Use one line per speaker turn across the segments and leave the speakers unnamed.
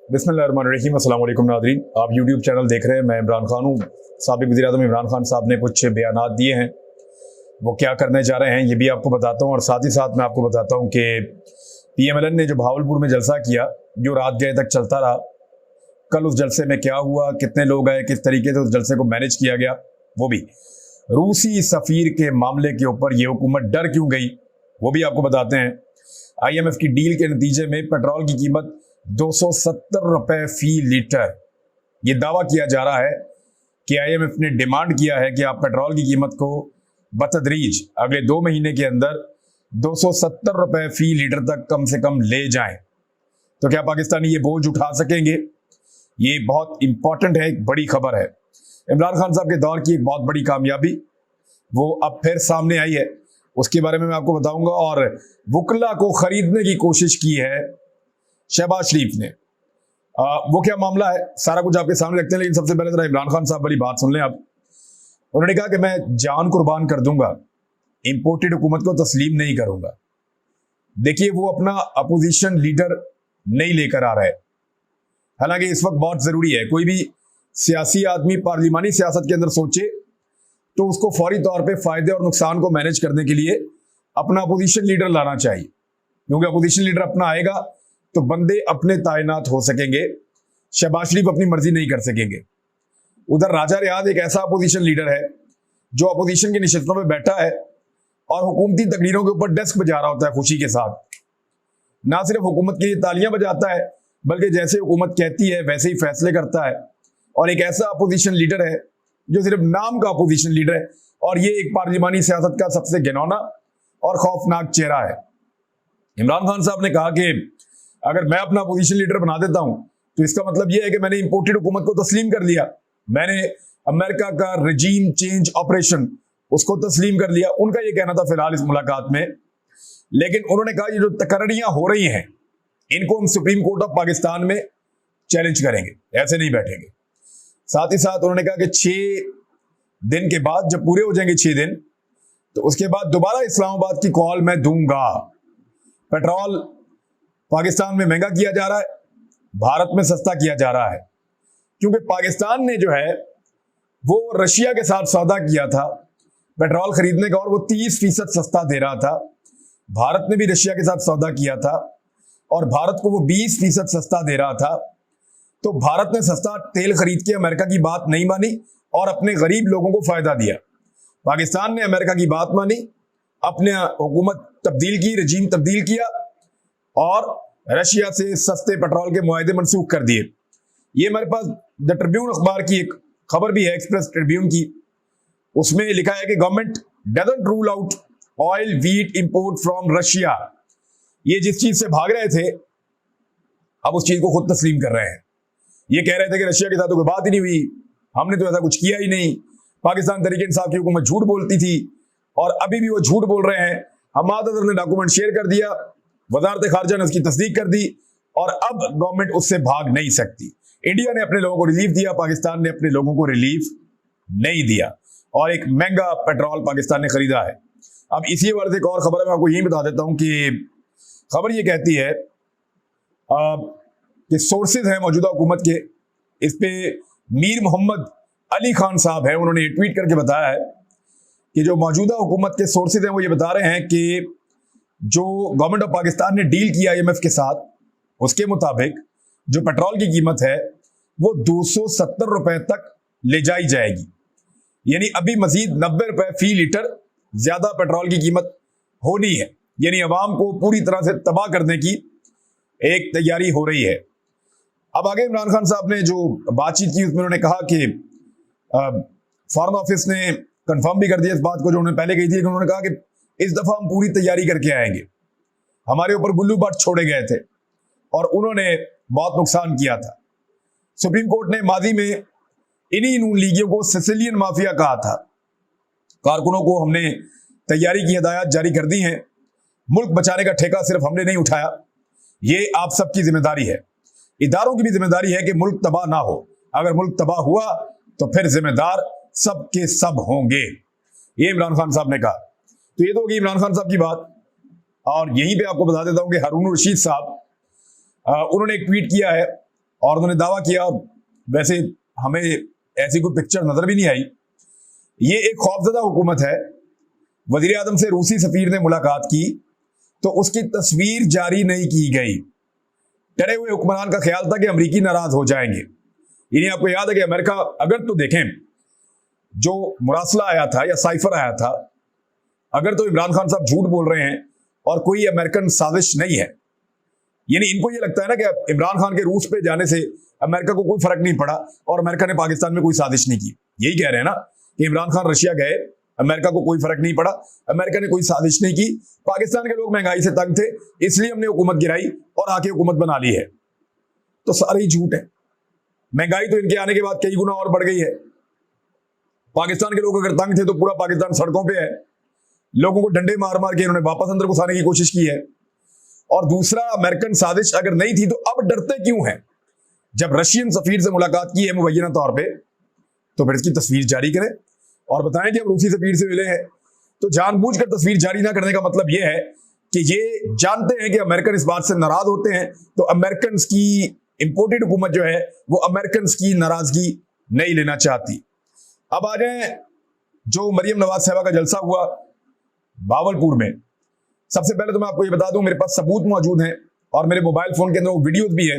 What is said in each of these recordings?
बिस्मिल्लाहिर्रहमानिर्रहीम, अस्सलाम वालेकुम नाज़रीन। आप यूट्यूब चैनल देख रहे हैं। मैं इमरान खान हूँ। साबिक़ वज़ीर-ए-आज़म इमरान खान साहब ने कुछ बयानात दिए हैं, वो क्या करने जा रहे हैं ये भी आपको बताता हूँ। और साथ ही साथ मैं आपको बताता हूँ कि PMLN ने जो भावलपुर में जलसा किया, जो रात गए तक चलता रहा, कल उस जलसे में क्या हुआ, कितने लोग आए, किस तरीके से उस जलसे को मैनेज किया गया, वो भी रूसी सफ़ीर के मामले के ऊपर ये हुकूमत डर क्यों गई, वो भी आपको बताते हैं। IMF की डील के नतीजे में पेट्रोल की कीमत 270 रुपए फी लीटर। ये दावा किया जा रहा है कि IMF ने डिमांड किया है कि आप पेट्रोल की कीमत को बतदरीज अगले 2 महीने के अंदर 270 रुपए फी लीटर तक कम से कम ले जाएं। तो क्या पाकिस्तानी ये बोझ उठा सकेंगे? ये बहुत इंपॉर्टेंट है, एक बड़ी खबर है। इमरान खान साहब के दौर की एक बहुत बड़ी कामयाबी वो अब फिर सामने आई है, उसके बारे में मैं आपको बताऊंगा। और वुकला को खरीदने की कोशिश की है शहबाज शरीफ ने। वो क्या मामला है, सारा कुछ आपके सामने रखते हैं, लेकिन सबसे पहले जरा इमरान खान साहब वाली बात सुन लें आप। उन्होंने कहा कि मैं जान कुर्बान कर दूंगा, इंपोर्टेड हुकूमत को तस्लीम नहीं करूंगा। देखिए, वो अपना अपोजिशन लीडर नहीं लेकर आ रहा है। हालांकि इस वक्त बहुत जरूरी है, कोई भी सियासी आदमी पार्लिमानी सियासत के अंदर सोचे तो उसको फौरी तौर पे फायदे और नुकसान को मैनेज करने के लिए अपना अपोजिशन लीडर लाना चाहिए, क्योंकि अपोजिशन लीडर अपना आएगा तो बंदे अपने तैनात हो सकेंगे। शहबाज शरीफ अपनी मर्जी नहीं कर सकेंगे। उधर राजा रियाद एक ऐसा अपोजिशन लीडर है जो अपोजिशन की नशिस्तों में बैठा है और हुकूमती तकरीरों के ऊपर डेस्क बजा रहा होता है खुशी के साथ। ना सिर्फ हुकूमत के लिए तालियां बजाता है, बल्कि जैसे हुकूमत कहती है वैसे ही फैसले करता है। और एक ऐसा अपोजिशन लीडर है जो सिर्फ नाम का अपोजिशन लीडर है, और ये एक पार्लिमानी सियासत का सबसे घिनौना और खौफनाक चेहरा है। इमरान खान साहब ने कहा कि अगर मैं अपना अपोजिशन लीडर बना देता हूं तो इसका मतलब यह है कि मैंने इंपोर्टेड हुकूमत को तस्लीम कर लिया, मैंने अमेरिका का रजीम चेंज ऑपरेशन उसको तस्लीम कर लिया। उनका यह कहना था फिलहाल इस मुलाकात में। लेकिन उन्होंने कहा ये जो तकर्रियां हो रही हैं इनको हम सुप्रीम कोर्ट ऑफ पाकिस्तान में चैलेंज करेंगे, ऐसे नहीं बैठेंगे। साथ ही साथ उन्होंने कहा कि 6 दिन के बाद, जब पूरे हो जाएंगे 6 दिन, तो उसके बाद दोबारा इस्लामाबाद की कॉल मैं दूंगा। पेट्रोल पाकिस्तान में महंगा किया जा रहा है, भारत में सस्ता किया जा रहा है, क्योंकि पाकिस्तान ने जो है वो रशिया के साथ सौदा किया था पेट्रोल खरीदने का, और वो 30% सस्ता दे रहा था। भारत ने भी रशिया के साथ सौदा किया था और भारत को वो 20% सस्ता दे रहा था। तो भारत ने सस्ता तेल खरीद के अमेरिका की बात नहीं मानी और अपने गरीब लोगों को फायदा दिया। पाकिस्तान ने अमेरिका की बात मानी, अपने हुकूमत तब्दील की, रजीम तब्दील किया और रशिया से सस्ते पेट्रोल के मुआहदे मनसूख कर दिए। ये हमारे पास द ट्रिब्यून अखबार की एक खबर भी है, एक्सप्रेस ट्रिब्यून की। उसमें लिखा है कि government doesn't rule out oil wheat import from Russia. ये जिस चीज से भाग रहे थे अब उस चीज को खुद तस्लीम कर रहे हैं। ये कह रहे थे कि रशिया के साथ तो कोई बात ही नहीं हुई, हमने तो ऐसा कुछ किया ही नहीं, पाकिस्तान तहरीक इंसाफ की हुकूमत झूठ बोलती थी और अभी भी वो झूठ बोल रहे हैं। हमाद अजहर ने डॉक्यूमेंट शेयर कर दिया, वजारत खारजा ने उसकी तस्दीक कर दी और अब गवर्नमेंट उससे भाग नहीं सकती। इंडिया ने अपने लोगों को रिलीफ दिया, पाकिस्तान ने अपने लोगों को रिलीफ नहीं दिया और एक महंगा पेट्रोल पाकिस्तान ने खरीदा है। अब इसी बारे से एक और खबर है, मैं आपको यही बता देता हूं कि खबर ये कहती है कि सोर्सेज हैं मौजूदा हुकूमत के, इस पे मीर मोहम्मद अली खान साहब है, उन्होंने ट्वीट करके बताया है कि जो मौजूदा हुकूमत के सोर्सेज हैं वो ये बता रहे हैं कि जो गवर्नमेंट ऑफ पाकिस्तान ने डील की IMF के साथ, उसके मुताबिक जो पेट्रोल की कीमत है वो 270 रुपए तक ले जाई जाएगी। यानी अभी मजीद 90 रुपए फी लीटर ज्यादा पेट्रोल की कीमत होनी है, यानी अवाम को पूरी तरह से तबाह करने की एक तैयारी हो रही है। अब आगे इमरान खान साहब ने जो बातचीत की उसमें उन्होंने कहा कि फॉरेन ऑफिस ने कंफर्म भी कर दिया इस बात को जो उन्होंने पहले कही थी, कि उन्होंने कहा कि इस दफा हम पूरी तैयारी करके आएंगे। हमारे ऊपर गुल्लू बट छोड़े गए थे और उन्होंने बहुत नुकसान किया था। सुप्रीम कोर्ट ने माजी में इन्हीं नून लीगियों को सिसिलियन माफिया कहा था। कारकुनों को हमने तैयारी की हिदायत जारी कर दी हैं। मुल्क बचाने का ठेका सिर्फ हमने नहीं उठाया, ये आप सबकी जिम्मेदारी है। इदारों की भी जिम्मेदारी है कि मुल्क तबाह ना हो। अगर मुल्क तबाह हुआ तो फिर जिम्मेदार सब के सब होंगे, ये इमरान खान साहब ने कहा। तो ये तो होगी इमरान खान साहब की बात। और यहीं पे आपको बता देता हूं कि हारून रशीद साहब उन्होंने एक ट्वीट किया है और उन्होंने दावा किया, वैसे हमें ऐसी कोई पिक्चर नजर भी नहीं आई, ये एक खौफजदा हुकूमत है। वजीर आजम से रूसी सफीर ने मुलाकात की तो उसकी तस्वीर जारी नहीं की गई। डरे हुए हुक्मरान का ख्याल था कि अमरीकी नाराज हो जाएंगे। यानी आपको याद है कि अमेरिका, अगर तो देखें जो मुरासला आया था या साइफर आया था, अगर तो इमरान खान साहब झूठ बोल रहे हैं और कोई अमेरिकन साजिश नहीं है, यानी इनको ये लगता है ना कि इमरान खान के रूस पे जाने से अमेरिका को कोई फर्क नहीं पड़ा और अमेरिका ने पाकिस्तान में कोई साजिश नहीं की। यही कह रहे हैं ना कि इमरान खान रशिया गए, अमेरिका को कोई फर्क नहीं पड़ा, अमेरिका ने कोई साजिश नहीं की, पाकिस्तान के लोग महंगाई से तंग थे इसलिए हमने हुकूमत गिराई और आके हुकूमत बना ली है। तो सारे ही झूठ है। महंगाई तो इनके आने के बाद कई गुना और बढ़ गई है। पाकिस्तान के लोग अगर तंग थे तो पूरा पाकिस्तान सड़कों पे है, लोगों को डंडे मार मार के इन्होंने वापस अंदर घुसाने की कोशिश की है। और दूसरा, अमेरिकन साजिश अगर नहीं थी तो अब डरते क्यों हैं? जब रशियन सफीर से मुलाकात की है मुबैना तौर पे, तो फिर इसकी तस्वीर जारी करें और बताएं कि हम रूसी सफीर से मिले हैं। तो जानबूझकर तस्वीर जारी ना करने का मतलब यह है कि ये जानते हैं कि अमेरिकन इस बात से नाराज होते हैं, तो अमेरिकन की इंपोर्टेड हुकूमत जो है वो अमेरिकन की नाराजगी नहीं लेना चाहती। अब आ जाए जो मरियम नवाज साहबा का जलसा हुआ भावलपुर में। सबसे पहले तो मैं आपको ये बता दूं, मेरे पास सबूत मौजूद हैं और मेरे मोबाइल फोन के अंदर वो वीडियोज भी है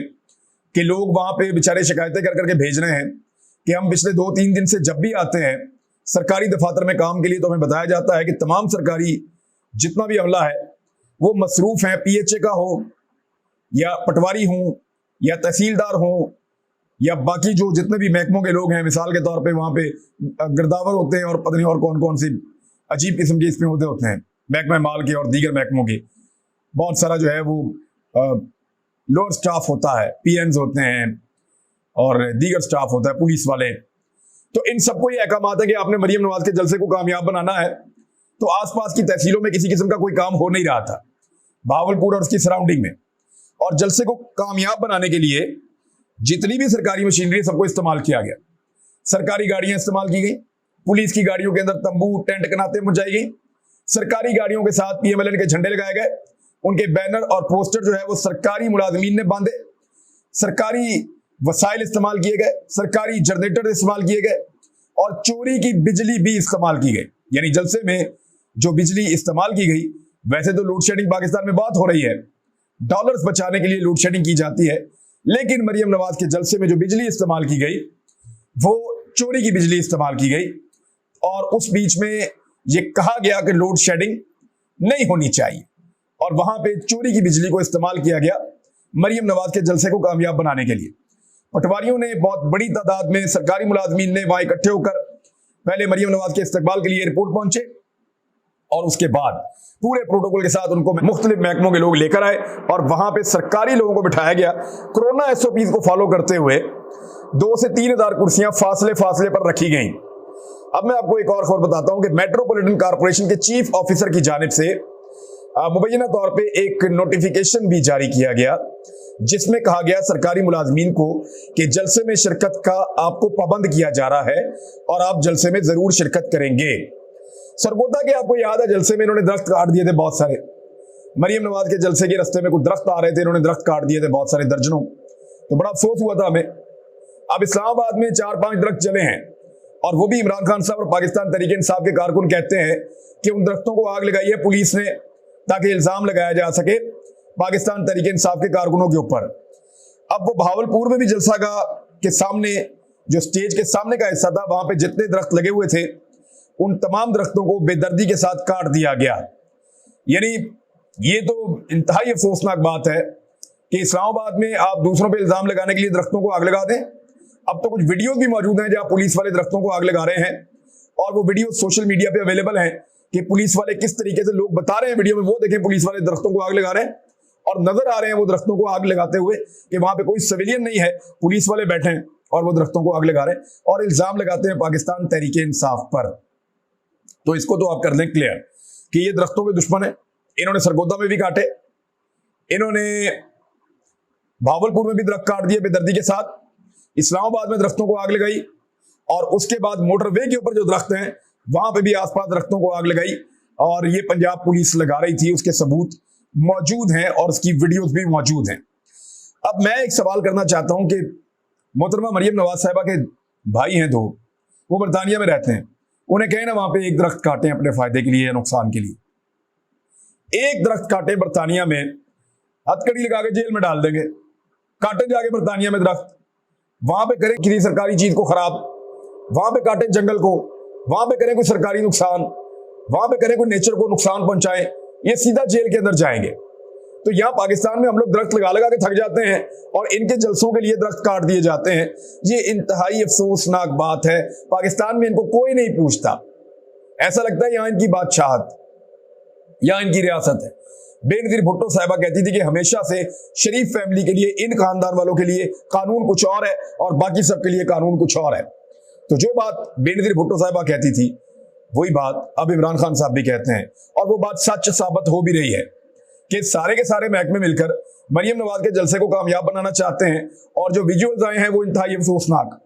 कि लोग वहां पे बेचारे शिकायतें कर करके भेज रहे हैं कि हम पिछले 2-3 दिन से जब भी आते हैं सरकारी दफातर में काम के लिए, तो हमें बताया जाता है कि तमाम सरकारी जितना भी अमला है वो मसरूफ है, PHA का हो या पटवारी हो या तहसीलदार हो या बाकी जो जितने भी महकमों के लोग हैं, मिसाल के तौर पे वहां पे गिरदावर होते हैं और पता नहीं और कौन कौन सी अजीब किस्म के इसमें होते हैं, महकमा माल के और दीगर महकमों के बहुत सारा जो है वो लोअर स्टाफ होता है, PNs होते हैं और दीगर स्टाफ होता है, पुलिस वाले। तो इन सबको ये अहकाम है कि आपने मरियम नवाज के जलसे को कामयाब बनाना है। तो आसपास की तहसीलों में किसी किस्म का कोई काम हो नहीं रहा था भावलपुर और उसकी सराउंडिंग में, और जलसे को कामयाब बनाने के लिए जितनी भी सरकारी मशीनरी सबको इस्तेमाल किया गया। सरकारी गाड़ियां इस्तेमाल की गई, पुलिस की गाड़ियों के अंदर तंबू टेंट कनाते मुझाई गई, सरकारी गाड़ियों के साथ PMLN के झंडे लगाए गए, उनके बैनर और पोस्टर जो है वो सरकारी मुलाजमीन ने बांधे, सरकारी वसाइल इस्तेमाल किए गए, सरकारी जनरेटर इस्तेमाल किए गए और चोरी की बिजली भी इस्तेमाल की गई। यानी जलसे में जो बिजली इस्तेमाल की गई, वैसे तो लोड शेडिंग पाकिस्तान में बात हो रही है, डॉलर्स बचाने के लिए लोड शेडिंग की जाती है, लेकिन मरियम नवाज के जलसे में जो बिजली इस्तेमाल की गई वो चोरी की बिजली इस्तेमाल की गई। और उस बीच में ये कहा गया कि लोड शेडिंग नहीं होनी चाहिए और वहां पे चोरी की बिजली को इस्तेमाल किया गया मरियम नवाज के जलसे को कामयाब बनाने के लिए। पटवारियों ने बहुत बड़ी तादाद में, सरकारी मुलाजमीन ने वहां इकट्ठे होकर पहले मरियम नवाज के इस्तकबाल के लिए एयरपोर्ट पहुंचे और उसके बाद पूरे प्रोटोकॉल के साथ उनको मुख्तलिफ महकमों के लोग लेकर आए और वहां पे सरकारी लोगों को बिठाया गया। कोरोना SOPs को फॉलो करते हुए 2 से 3 हजार कुर्सियां फासले पर रखी गई। अब मैं आपको एक और खबर बताता हूं कि मेट्रोपॉलिटन कॉर्पोरेशन के चीफ ऑफिसर की जानिब से मुबैना तौर पे एक नोटिफिकेशन भी जारी किया गया जिसमें कहा गया सरकारी मुलाजमीन को कि जलसे में शिरकत का आपको पाबंद किया जा रहा है और आप जलसे में जरूर शिरकत करेंगे। सरगोदा के आपको याद है जलसे में इन्होंने दरख्त काट दिए थे बहुत सारे, मरियम नवाज के जलसे के रास्ते में कुछ दरख्त आ रहे थे, इन्होंने दरख्त काट दिए थे बहुत सारे, दर्जनों। तो बड़ा अफसोस हुआ था हमें। अब इस्लामाबाद में 4-5 दरख्त चले हैं और वो भी इमरान खान साहब और पाकिस्तान तहरीक इंसाफ के कारकुन कहते हैं कि उन दरख्तों को आग लगाई है पुलिस ने ताकि इल्जाम लगाया जा सके पाकिस्तान तहरीक इंसाफ के कारकुनों के ऊपर। अब वो भावलपुर में भी जलसा के सामने जो स्टेज के सामने का हिस्सा था वहां पे जितने दरख्त लगे हुए थे उन तमाम दरख्तों को बेदर्दी के साथ काट दिया गया। यानी ये तो इंतहाई अफसोसनाक बात है कि इस्लामाबाद में आप दूसरों पे इल्जाम लगाने के लिए दरख्तों को आग लगा दें। अब तो कुछ वीडियोस भी मौजूद हैं जहां पुलिस वाले दरख्तों को आग लगा रहे हैं और वो वीडियो सोशल मीडिया पे अवेलेबल हैं कि पुलिस वाले किस तरीके से, लोग बता रहे हैं वीडियो में, वो देखें पुलिस वाले दरख्तों को आग लगा रहे हैं और नजर आ रहे हैं वो दरख्तों को आग लगाते हुए कि वहां पे कोई सिविलियन नहीं है, पुलिस वाले बैठे हैं और वो दरख्तों को आग लगा रहे हैं और इल्जाम लगाते हैं पाकिस्तान तहरीक इंसाफ पर। तो इसको तो आप कर लें क्लियर कि ये दरख्तों के दुश्मन है। इन्होंने सरगोदा में भी काटे, इन्होंने भावलपुर में भी दरख्त काट दिए बेदर्दी के साथ, इस्लामाबाद में दरख्तों को आग लगाई और उसके बाद मोटरवे के ऊपर जो दरख्त हैं वहां पे भी आसपास दरख्तों को आग लगाई और ये पंजाब पुलिस लगा रही थी, उसके सबूत मौजूद हैं और उसकी वीडियोस भी मौजूद हैं। अब मैं एक सवाल करना चाहता हूं कि मोहतरमा मरियम नवाज साहिबा के भाई हैं दो, वो बरतानिया में रहते हैं, उन्हें कहें ना वहां पे एक दरख्त काटें अपने फायदे के लिए या नुकसान के लिए, एक दरख्त काटे बरतानिया में, हथकड़ी लगा के जेल में डाल देंगे। काटे जाके बरतानिया में दरख्त, वहां पे करें किसी सरकारी चीज को खराब, वहां पे काटे जंगल को, वहां पे करें कोई सरकारी नुकसान, वहां पे करें कोई नेचर को नुकसान पहुंचाए, ये सीधा जेल के अंदर जाएंगे। तो यहाँ पाकिस्तान में हम लोग दरख्त लगा लगा के थक जाते हैं और इनके जलसों के लिए दरख्त काट दिए जाते हैं। ये इंतहाई अफसोसनाक बात है। पाकिस्तान में इनको कोई नहीं पूछता, ऐसा लगता है यहाँ इनकी बादशाहत, यहाँ इनकी रियासत है। बेनजीर भुट्टो साहिबा कहती थी कि हमेशा से शरीफ फैमिली के लिए, इन खानदान वालों के लिए कानून कुछ और है और बाकी सबके लिए कानून कुछ और है। तो जो बात बेनजीर भुट्टो साहिबा कहती थी वही बात अब इमरान खान साहब भी कहते हैं, और वो बात सच साबित हो भी रही है कि सारे के सारे महकमे मिलकर मरियम नवाज के जलसे को कामयाब बनाना चाहते हैं। और जो विजुअल्स आए हैं वो इंतहाई अफसोसनाक,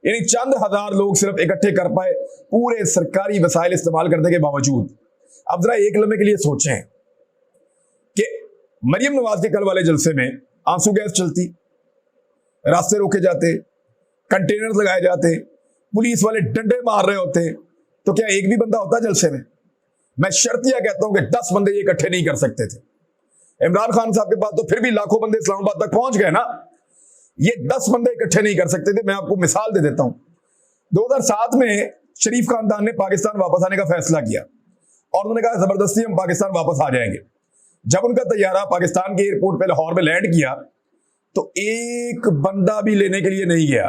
यानी चंद हजार लोग सिर्फ इकट्ठे कर पाए पूरे सरकारी वसाइल इस्तेमाल करने के बावजूद। अब जरा एक लम्हे के लिए सोचें कि मरियम नवाज के कल वाले जलसे में आंसू गैस चलती, रास्ते रोके जाते, कंटेनर्स लगाए जाते, पुलिस वाले डंडे मार रहे होते, तो क्या एक भी बंदा होता जलसे में? मैं शर्तिया कहता हूं कि 10 बंदे ये इकट्ठे नहीं कर सकते थे। इमरान खान साहब के पास तो फिर भी लाखों बंदे इस्लामाबाद तक पहुंच गए ना, ये 10 बंदे इकट्ठे नहीं कर सकते थे। मैं आपको मिसाल दे देता हूं, 2007 में शरीफ खानदान ने पाकिस्तान वापस आने का फैसला किया और उन्होंने कहा जबरदस्ती हम पाकिस्तान वापस आ जाएंगे। जब उनका तैयारा पाकिस्तान के एयरपोर्ट पे लाहौर में लैंड किया तो एक बंदा भी लेने के लिए नहीं गया,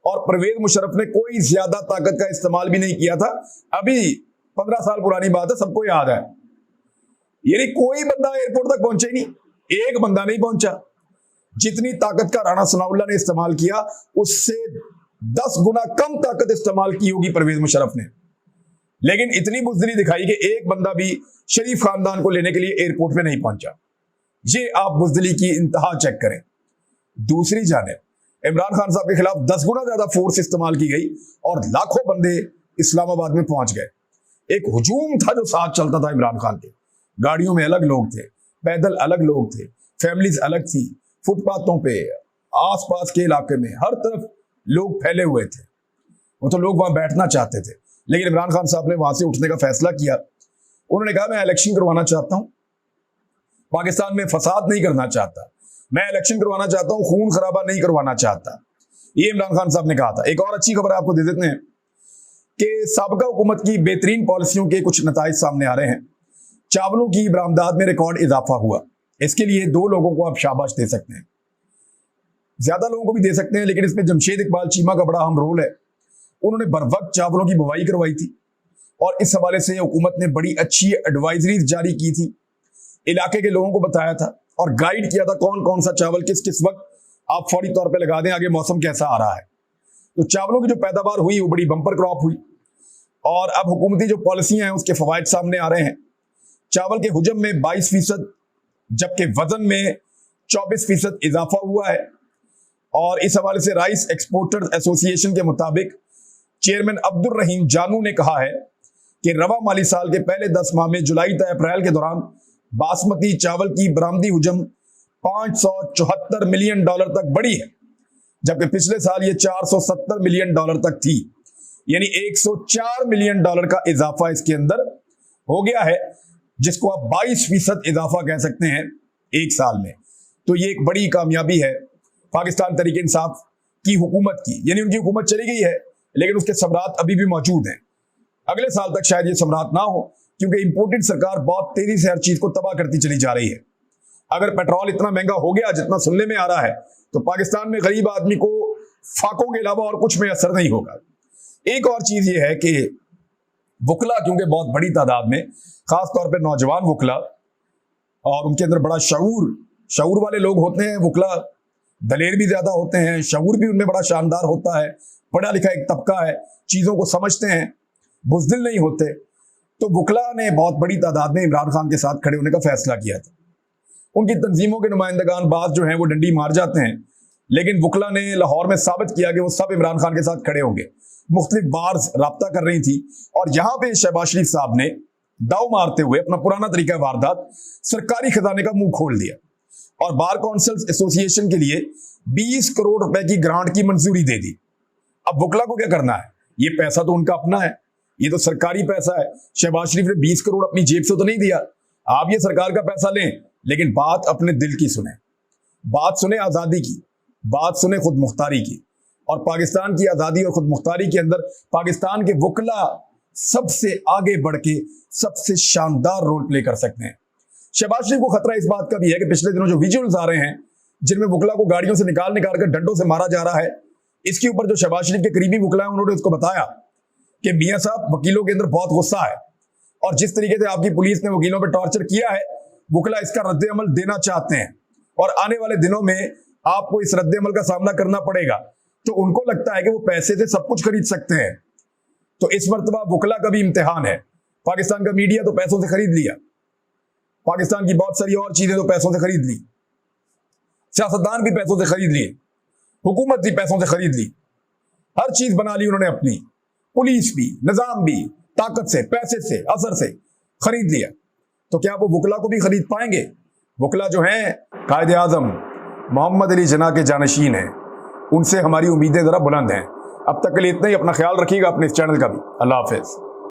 और परवेज मुशर्रफ ने कोई ज्यादा ताकत का इस्तेमाल भी नहीं किया था। अभी 15 साल पुरानी बात है, सबको याद है। यानी कोई बंदा एयरपोर्ट तक पहुंचे ही नहीं, एक बंदा नहीं पहुंचा। जितनी ताकत का राणा सनाउल्लाह ने इस्तेमाल किया उससे 10 गुना कम ताकत इस्तेमाल की होगी परवेज मुशर्रफ ने, लेकिन इतनी बुज़दिली दिखाई कि एक बंदा भी शरीफ खानदान को लेने के लिए एयरपोर्ट पे नहीं पहुंचा। ये आप बुज़दिली की इंतहा चेक करें। दूसरी जानिब इमरान खान साहब के खिलाफ 10 गुना ज्यादा फोर्स इस्तेमाल की गई और लाखों बंदे इस्लामाबाद में पहुंच गए। एक हुजूम था जो साथ चलता था इमरान खान के, गाड़ियों में अलग लोग थे, पैदल अलग लोग थे, फैमिलीज अलग थी, फुटपाथों पे, आसपास के इलाके में हर तरफ लोग फैले हुए थे। वो तो लोग वहां बैठना चाहते थे, लेकिन इमरान खान साहब ने वहां से उठने का फैसला किया। उन्होंने कहा मैं इलेक्शन करवाना चाहता हूं, पाकिस्तान में फसाद नहीं करना चाहता, मैं इलेक्शन करवाना चाहता हूं, खून खराबा नहीं करवाना चाहता। ये इमरान खान साहब ने कहा था। एक और अच्छी खबर आपको दे देते हैं कि साबिका हुकूमत की बेहतरीन पॉलिसियों के कुछ नताइज सामने आ रहे हैं। चावलों की बरामदात में रिकॉर्ड इजाफा हुआ। इसके लिए 2 लोगों को आप शाबाश दे सकते हैं, ज्यादा लोगों को भी दे सकते हैं, लेकिन इसमें जमशेद इकबाल चीमा का बड़ा अहम रोल है। उन्होंने बर वक्त चावलों की बुवाई करवाई थी और इस हवाले से हुकूमत ने बड़ी अच्छी एडवाइजरीज जारी की थी, इलाके के लोगों को बताया था और गाइड किया था कौन कौन सा चावल किस किस वक्त आप फौरी तौर पे लगा दें, आगे मौसम कैसा आ रहा है। तो चावलों की जो पैदावार हुई वो बड़ी बम्पर क्रॉप हुई और अब हुकूमती जो पॉलिसियां हैं उसके फवायद सामने आ रहे हैं। चावल के हुजम में 22%, जबकि वजन में 24% इजाफा हुआ है। और इस हवाले से राइस एक्सपोर्टर्स एसोसिएशन के मुताबिक चेयरमैन अब्दुल रहीम जानू ने कहा है कि रवा माली साल के पहले 10 माह में जुलाई से अप्रैल के दौरान बासमती चावल की बरामदी हुजम $574 मिलियन तक बढ़ी है, जबकि पिछले साल ये $470 मिलियन तक थी। यानी $104 मिलियन का इजाफा इसके अंदर हो गया है, जिसको आप 22% इजाफा कह सकते हैं एक साल में। तो ये एक बड़ी कामयाबी है पाकिस्तान तहरीक इंसाफ की हुकूमत की। यानी उनकी हुकूमत चली गई है लेकिन उसके सम्राट अभी भी मौजूद हैं। अगले साल तक शायद ये सम्राट ना हो, क्योंकि इंपोर्टेड सरकार बहुत तेजी से हर चीज को तबाह करती चली जा रही है। अगर पेट्रोल इतना महंगा हो गया जितना सुनने में आ रहा है तो पाकिस्तान में गरीब आदमी को फाकों के अलावा और कुछ में असर नहीं होगा। एक और चीज ये है कि वकला, क्योंकि बहुत बड़ी तादाद में खासतौर पर नौजवान वकला और उनके अंदर बड़ा शऊर वाले लोग होते हैं, वकला दलेर भी ज्यादा होते हैं, शऊर भी उनमें बड़ा शानदार होता है, पढ़ा लिखा एक तबका है, चीजों को समझते हैं, बुज़दिल नहीं होते। तो वकला ने बहुत बड़ी तादाद में इमरान खान के साथ खड़े होने का फैसला किया था। उनकी तंजीमों के नुमाइंदगान बाज जो हैं वो डंडी मार जाते हैं, लेकिन वकला ने लाहौर में साबित किया कि वो सब इमरान खान के साथ खड़े होंगे। मुख्तलिफ बार्स राब्ता कर रही थी और यहाँ पे शहबाज शरीफ साहब ने दाव मारते हुए अपना पुराना तरीका वारदात सरकारी खजाने का मुंह खोल दिया। और बार काउंसिल एसोसिएशन के लिए 20 करोड़ रुपए की ग्रांट की मंजूरी दे दी। अब वकला को क्या करना है? ये पैसा तो उनका अपना है, ये तो सरकारी पैसा है। शहबाज शरीफ ने 20 करोड़ अपनी जेब से तो नहीं दिया। आप ये सरकार का पैसा लें, लेकिन बात अपने दिल की सुने, बात सुने आजादी की, बात सुने खुद मुख्तारी की। और पाकिस्तान की आजादी और खुद मुख्तारी के अंदर पाकिस्तान के वकला सबसे आगे बढ़ के सबसे शानदार रोल प्ले कर सकते हैं। शहबाज शरीफ को खतरा इस बात का भी है कि पिछले दिनों जो विजुअल्स आ रहे हैं जिनमें वकला को गाड़ियों से निकाल कर डंडों से मारा जा रहा है, इसके ऊपर जो शहबाज शरीफ के करीबी वकला है उन्होंने उसको बताया कि मियां साहब वकीलों के अंदर बहुत गुस्सा है और जिस तरीके से आपकी पुलिस ने वकीलों पर टॉर्चर किया है, वकला इसका रद्द अमल देना चाहते हैं और आने वाले दिनों में आपको इस रद्द अमल का सामना करना पड़ेगा। तो उनको लगता है कि वो पैसे से सब कुछ खरीद सकते हैं। तो इस मर्तबा वकला का भी इम्तिहान है। पाकिस्तान का मीडिया तो पैसों से खरीद लिया, पाकिस्तान की बहुत सारी और चीजें तो पैसों से खरीद ली, सियासतदान भी पैसों से खरीद लिए, हुकूमत भी पैसों से खरीद ली, हर चीज बना ली उन्होंने अपनी, पुलिस भी, निजाम भी ताकत से, पैसे से, असर से खरीद लिया। तो क्या वो वकला को भी खरीद पाएंगे? वकला जो हैं कायदे आजम मोहम्मद अली जिन्ना के जानशीन हैं, उनसे हमारी उम्मीदें जरा बुलंद हैं। अब तक के लिए इतना ही। अपना ख्याल रखिएगा, अपने इस चैनल का भी। अल्लाह हाफिज।